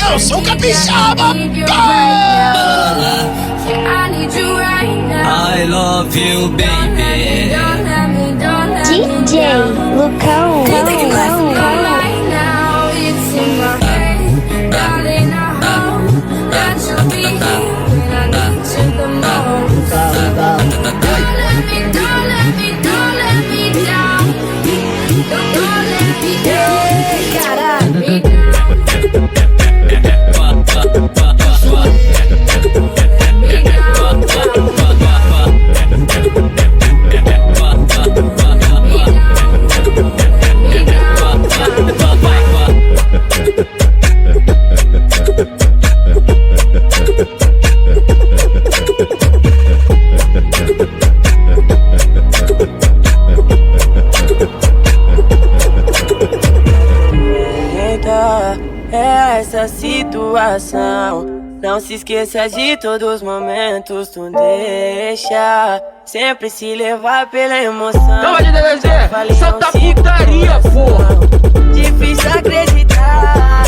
é o Som Capixaba. I love you, baby. DJ Lukão. Essa situação, não se esqueça de todos os momentos. Tu deixa sempre se levar pela emoção. Calma de DDZ, só tá putaria, porra. Difícil acreditar